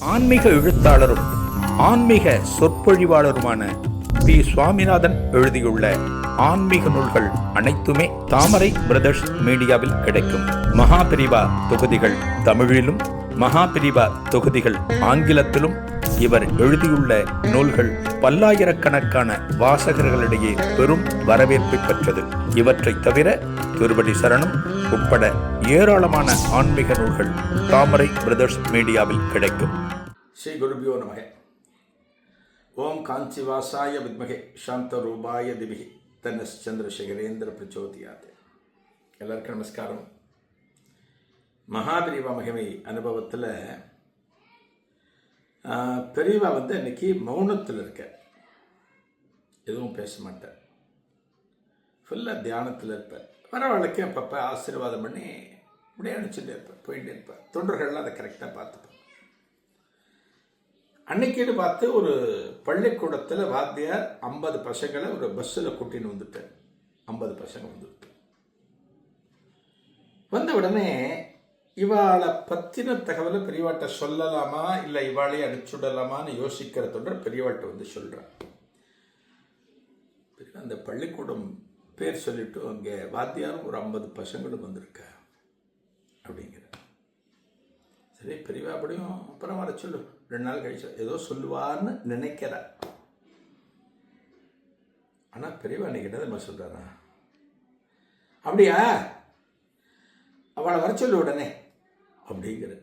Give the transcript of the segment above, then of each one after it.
ஆன்மீக எழுத்தாளரும் ஆன்மீக சொற்பொழிவாளருமான பி. சுவாமிநாதன் எழுதியுள்ள ஆன்மீக நூல்கள் அனைத்துமே தாமரை பிரதர்ஸ் மீடியாவில் கிடைக்கும். மகாபிரிவா தொகுதிகள் தமிழிலும், மகாபிரிவா தொகுதிகள் ஆங்கிலத்திலும் இவர் எழுதியுள்ள நூல்கள் பல்லாயிரக்கணக்கான வாசகர்களிடையே பெரும் வரவேற்பை பெற்றது. இவற்றை தவிர திருவடி சரணம் உட்பட ஏராளமான ஆன்மீக நூல்கள் தாமரை பிரதர்ஸ் மீடியாவில் கிடைக்கும். ஸ்ரீ குருபியோ நமக. ஓம் காஞ்சிவாசாய வித்மகே சாந்த ரூபாய திபிகி தன்னஸ் சந்திரசேகரேந்திர பிரச்சோதியாத். எல்லாருக்கும் நமஸ்காரம். மகாபிரிவா மகிமை அனுபவத்தில் பெரியவா இன்னைக்கு மௌனத்தில் இருக்க, எதுவும் பேச மாட்டேன், ஃபுல்லாக தியானத்தில் இருப்பேன். வரவழைக்கு அப்பப்போ ஆசீர்வாதம் பண்ணி அப்படியே அனுப்பிச்சுட்டே இருப்பேன், போயிட்டே இருப்பேன். தொண்டர்கள்லாம் அதை கரெக்டாக பார்த்துப்பேன். அன்னைக்கீடு பார்த்து ஒரு பள்ளிக்கூடத்தில் வாத்தியார் 50 பசங்களை ஒரு பஸ்ஸில் கூட்டின்னு வந்துட்டேன். 50 பசங்க வந்துட்டு வந்த உடனே இவாளை பற்றின தகவலை பெரியவாட்ட சொல்லலாமா இல்லை இவாளையே அனுப்பிச்சுடலாமான்னு யோசிக்கிற தொண்டர் பெரியவாட்ட சொல்கிறான். அந்த பள்ளிக்கூடம் பேர் சொல்லிட்டு அங்கே வாத்தியாரும் ஒரு 50 பசங்களும் வந்திருக்க அப்படிங்கிற. சரி, பெரியவா அப்படியும் அப்புறம் வர சொல்லு, 2 நாள் கழிச்சு ஏதோ சொல்லுவார்னு நினைக்கிறா. ஆனால் பெரியவா அன்னைக்கு என்ன சொல்றாரா, அப்படியா அவளை வர சொல்லு உடனே அப்படிங்கிற.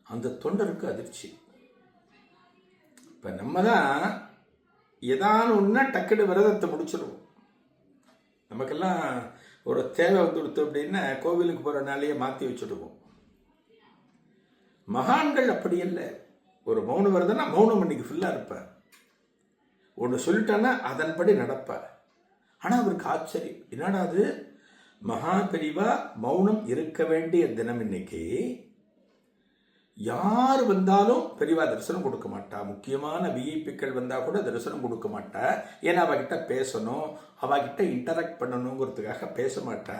அந்த தொண்டருக்கு அதிர்ச்சி. இப்போ நம்ம தான் ஏதானு ஒன்றா டக்குனு விரதத்தை முடிச்சிடுவோம். நமக்கெல்லாம் ஒரு தேவை கொடுத்து அப்படின்னா கோவிலுக்கு போகிற நாளையே மாற்றி வச்சுடுவோம். மகான்கள் அப்படி இல்லை. ஒரு மௌன விரதம்னா மௌனம் இன்னைக்கு ஃபுல்லாக இருப்பார். ஒன்று சொல்லிட்டான்னா அதன்படி நடப்பார். ஆனால் அவருக்கு ஆச்சரியம், என்னடா அது மகா பெரிவா மௌனம் இருக்க வேண்டிய தினம் இன்னைக்கு. யார் வந்தாலும் பெரியவா தரிசனம் கொடுக்க மாட்டா. முக்கியமான விஐபிக்கள் வந்தால் கூட தரிசனம் கொடுக்க மாட்டா. ஏன்னா அவகிட்ட பேசணும், அவகிட்ட இன்டராக்ட் பண்ணணுங்கிறதுக்காக பேச மாட்டா,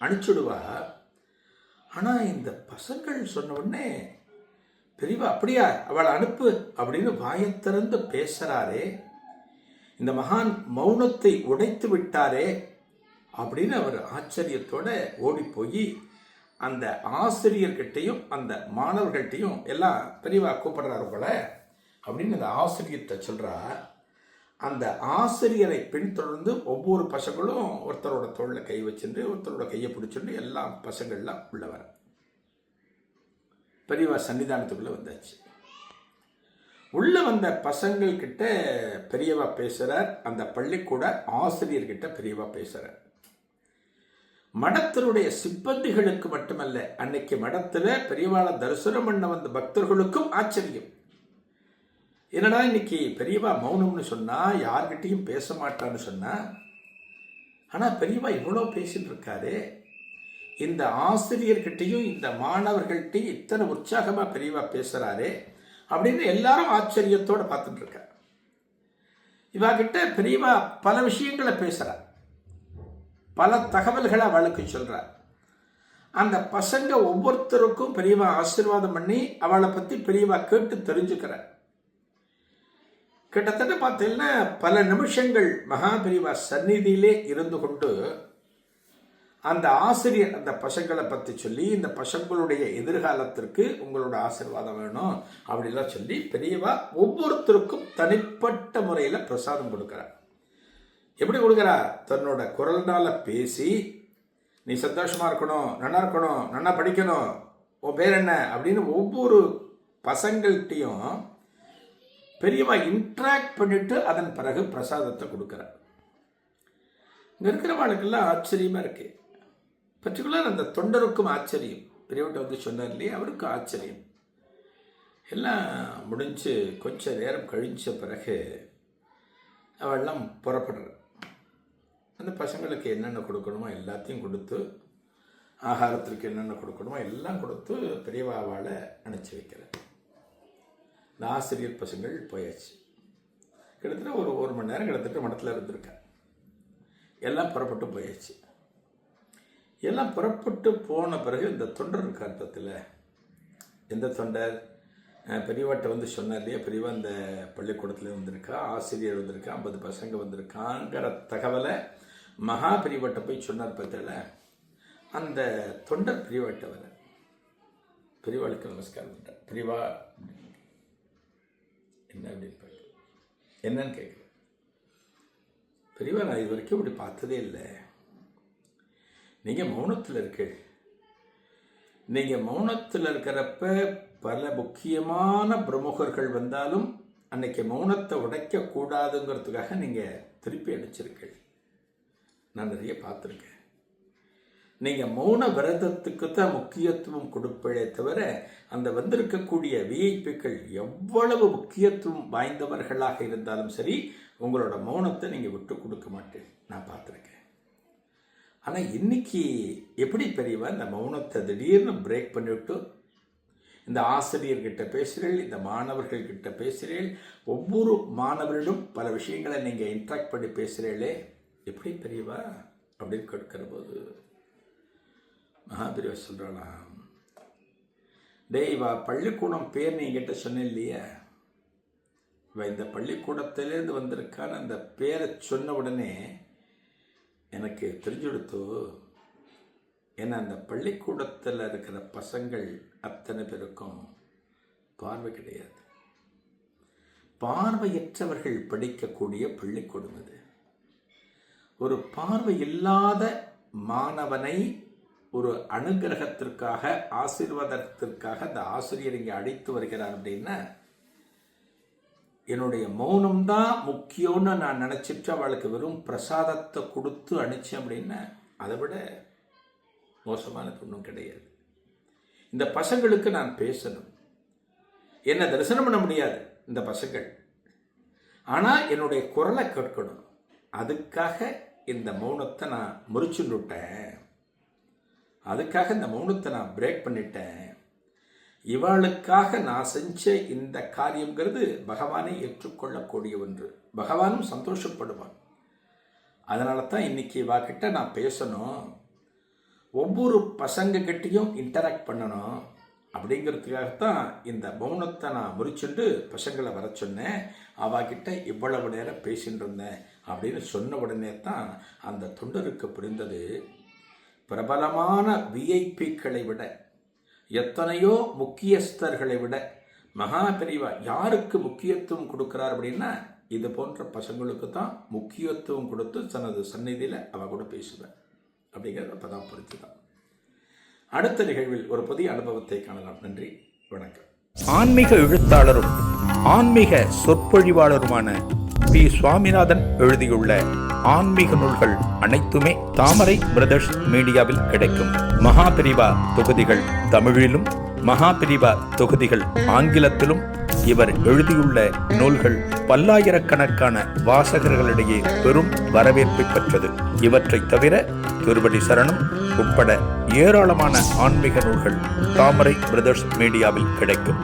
அனுப்பிச்சுடுவா. ஆனால் இந்த பசங்கள் சொன்ன உடனே பெரியவா அப்படியா அவளை அனுப்பு அப்படின்னு வாயத்திறந்து பேசுகிறாரே, இந்த மகான் மௌனத்தை உடைத்து விட்டாரே அப்படின்னு அவர் ஆச்சரியத்தோட ஓடி போய் அந்த ஆசிரியர்கிட்டையும் அந்த மாணவர்கள்ட்டையும் எல்லாம் பெரியவா கூப்பிடுறாரு போல அப்படின்னு அந்த ஆசிரியர்கிட்ட சொல்கிறார். அந்த ஆசிரியரை பின்தொடர்ந்து ஒவ்வொரு பசங்களும் ஒருத்தரோட தோளில் கை வச்சுட்டு ஒருத்தரோட கையை பிடிச்சிட்டு எல்லா பசங்கள்லாம் உள்ள வர பெரியவா சன்னிதானத்துக்குள்ளே வந்தாச்சு. உள்ள வந்த பசங்கள்கிட்ட பெரியவா பேசுகிறார். அந்த பள்ளிக்கூட ஆசிரியர்கிட்ட பெரியவா பேசுகிறார். மடத்தினுடைய சிப்பந்திகளுக்கு மட்டுமல்ல, அன்னைக்கு மடத்தில் பெரியவாளை தரிசனம் பண்ண வந்த பக்தர்களுக்கும் ஆச்சரியம். என்னடா இன்னைக்கு பெரியவா மௌனம்னு சொன்னா, யார்கிட்டையும் பேச மாட்டான்னு சொன்னா, ஆனால் பெரியவா இவ்வளோ பேசிட்டு இருக்காரு. இந்த ஆசிரியர்கிட்டையும் இந்த மாணவர்கள்ட்டையும் இத்தனை உற்சாகமாக பெரியவா பேசுகிறாரு அப்படின்னு எல்லாரும் ஆச்சரியத்தோடு பார்த்துட்டு இருக்கார். இவாகிட்ட பெரியவா பல விஷயங்களை பேசுகிறார், பல தகவல்களை அவளுக்கு சொல்கிறார். அந்த பசங்க ஒவ்வொருத்தருக்கும் பெரியவா ஆசீர்வாதம் பண்ணி அவளை பற்றி பெரியவா கேட்டு தெரிஞ்சுக்கிறார். கிட்டத்தட்ட பார்த்தீங்கன்னா பல நிமிஷங்கள் மகா பெரியவா சந்நிதியிலே இருந்து கொண்டு அந்த ஆசிரியர் அந்த பசங்களை பற்றி சொல்லி, இந்த பசங்களுடைய எதிர்காலத்திற்கு உங்களோட ஆசீர்வாதம் வேணும் அப்படிலாம் சொல்லி பெரியவா ஒவ்வொருத்தருக்கும் தனிப்பட்ட முறையில் பிரசாதம் கொடுக்கிறார். எப்படி கொடுக்குறா? தன்னோட குரல்னால பேசி, நீ சந்தோஷமா இருக்கணும், நல்லா இருக்கணும், நல்லா படிக்கணும், உன் பேர் என்ன அப்படின்னு ஒவ்வொரு பசங்கள்கிட்டையும் பெரியவா இன்ட்ராக்ட் பண்ணிட்டு அதன் பிறகு பிரசாதத்தை கொடுக்குறார். இங்கே இருக்கிறவாளுக்கெல்லாம் ஆச்சரியமா இருக்கு. பர்டிகுலர் அந்த தொண்டருக்கும் ஆச்சரியம். பெரியவட்ட சொன்னார் இல்லையா, அவருக்கும் ஆச்சரியம். எல்லாம் முடிஞ்சு கொஞ்சம் நேரம் கழிஞ்ச பிறகு அவெல்லாம் புறப்படுற. அந்த பசங்களுக்கு என்னென்ன கொடுக்கணுமோ எல்லாத்தையும் கொடுத்து, ஆகாரத்திற்கு என்னென்ன கொடுக்கணுமோ எல்லாம் கொடுத்து பெரியவா அவளை அனுப்பிச்சி வைக்கிறார். இந்த ஆசிரியர் பசங்கள் போயாச்சு. கிட்டத்தட்ட ஒரு 1 மணி நேரம் கிட்டத்தட்ட மடத்தில் இருந்திருக்கேன். எல்லாம் புறப்பட்டு போயாச்சு. எல்லாம் புறப்பட்டு போன பிறகு இந்த தொண்டர் இருக்கார் பத்தில் எந்த தொண்டர்? பெரியவாட்ட வந்து சொன்னார் இல்லையா, பெரியவா இந்த பள்ளிக்கூடத்தில் வந்திருக்கா, ஆசிரியர் வந்திருக்கா, 50 பசங்க வந்திருக்காங்கிற தகவலை மகா பெரியவாட்ட போய் சொன்னார் பார்த்தல. அந்த தொண்டர் பெரியவாட்ட வர, பெரியவாளுக்கு நமஸ்காரம் பண்ணிட்டார். பெரியவா என்ன அப்படின்னு என்னன்னு கேட்குறேன். பெரியவா, நான் இது வரைக்கும் இப்படி பார்த்ததே இல்லை. நீங்கள் மௌனத்தில் இருக்கு. நீங்கள் மௌனத்தில் இருக்கிறப்ப பல முக்கியமான பிரமுகர்கள் வந்தாலும் அன்னைக்கு மௌனத்தை உடைக்கக்கூடாதுங்கிறதுக்காக நீங்கள் திருப்பி அடிச்சிருக்கீள். நான் நிறைய பார்த்துருக்கேன். நீங்கள் மௌன விரதத்துக்கு தான் முக்கியத்துவம் கொடுப்பதே தவிர அந்த வந்திருக்கக்கூடிய விஐபிக்கள் எவ்வளவு முக்கியத்துவம் வாய்ந்தவர்களாக இருந்தாலும் சரி, உங்களோட மௌனத்தை நீங்கள் விட்டு கொடுக்க மாட்டேன். நான் பார்த்துருக்கேன். ஆனால் இன்னைக்கு எப்படி பெரியவா இந்த மௌனத்தை திடீர்னு பிரேக் பண்ணிவிட்டு இந்த ஆசிரியர்கிட்ட பேசுகிறீர்கள், இந்த மாணவர்கள்கிட்ட பேசுகிறீர்கள், ஒவ்வொரு மாணவரிடம் பல விஷயங்களை நீங்கள் இன்ட்ராக்ட் பண்ணி பேசுகிறீர்களே, எப்படி பெரியவா அப்படின்னு கேட்கிற போது மகாபெரியவா சொல்கிறாளாம், டேய் இவா பள்ளிக்கூடம் பேர் நீ என்கிட்ட சொன்ன இல்லையா, இவ இந்த பள்ளிக்கூடத்திலேருந்து வந்திருக்கான்னு அந்த பேரை சொன்ன உடனே எனக்கு தெரிஞ்சுடுத்து. ஏன்னா அந்த பள்ளிக்கூடத்தில் இருக்கிற பசங்கள் அத்தனை பேருக்கும் பார்வை கிடையாது. பார்வையற்றவர்கள் படிக்கக்கூடிய பள்ளிக்கூடம் அது. ஒரு பார்வை இல்லாத மாணவனை ஒரு அனுகிரகத்திற்காக, ஆசீர்வாதத்திற்காக அந்த ஆசிரியர் இங்கே அழைத்து வருகிறார் அப்படின்னா, என்னுடைய மௌனம்தான் முக்கியம்னு நான் நினச்சிட்டு அவளுக்கு வெறும் பிரசாதத்தை கொடுத்து அனுப்பிச்சேன் அப்படின்னா அதை விட மோசமானது ஒன்றும் கிடையாது. இந்த பசங்களுக்கு நான் பேசணும். என்னை தரிசனம் பண்ண முடியாது இந்த பசங்கள், ஆனால் என்னுடைய குரலை கேட்கணும். அதுக்காக இந்த மௌனத்தை நான் முறிச்சுட்டு விட்டேன். அதுக்காக இந்த மௌனத்தை நான் பிரேக் பண்ணிட்டேன். இவாளுக்காக நான் செஞ்ச இந்த காரியங்கிறது பகவானை ஏற்றுக்கொள்ளக்கூடிய ஒன்று. பகவானும் சந்தோஷப்படுவான். அதனால தான் இன்னைக்கு இவாக்கிட்ட நான் பேசணும், ஒவ்வொரு பசங்கக்கிட்டையும் இன்டராக்ட் பண்ணணும் அப்படிங்கிறதுக்காகத்தான் இந்த மௌனத்தை நான் முறிச்சுட்டு பசங்களை வர சொன்னேன். அவாக்கிட்ட இவ்வளவு நேரம் பேசிட்டு இருந்தேன் அப்படின்னு சொன்ன உடனே தான் அந்த தொண்டருக்கு புரிந்தது, பிரபலமான விஐபிக்களை விட, எத்தனையோ முக்கியஸ்தர்களை விட மகா பெரியவா யாருக்கு முக்கியத்துவம் கொடுக்கிறார் அப்படின்னா, இது போன்ற பசங்களுக்கு தான் முக்கியத்துவம் கொடுத்து தனது சந்நிதியில் அவ கூட பேசுவேன் அப்படிங்கிறது அப்போ தான் புரிஞ்சுதான். அடுத்த நிகழ்வில் ஒரு புதிய அனுபவத்தை காணலாம். நன்றி, வணக்கம். ஆன்மீக எழுத்தாளரும் ஆன்மீக சொற்பொழிவாளருமான பி. சுவாமிநாதன் எழுதியுள்ள ஆன்மீக நூல்கள் அனைத்துமே தாமரை பிரதர்ஸ் மீடியாவில் கிடைக்கும். மகாபெரிவா தொகுதிகள் தமிழிலும், மகாபெரிவா தொகுதிகள் ஆங்கிலத்திலும் இவர் எழுதியுள்ள நூல்கள் பல்லாயிரக்கணக்கான வாசகர்களிடையே பெரும் வரவேற்பை பெற்றது. இவற்றை தவிர திருவடி சரணம் உட்பட ஏராளமான ஆன்மீக நூல்கள் தாமரை பிரதர்ஸ் மீடியாவில் கிடைக்கும்.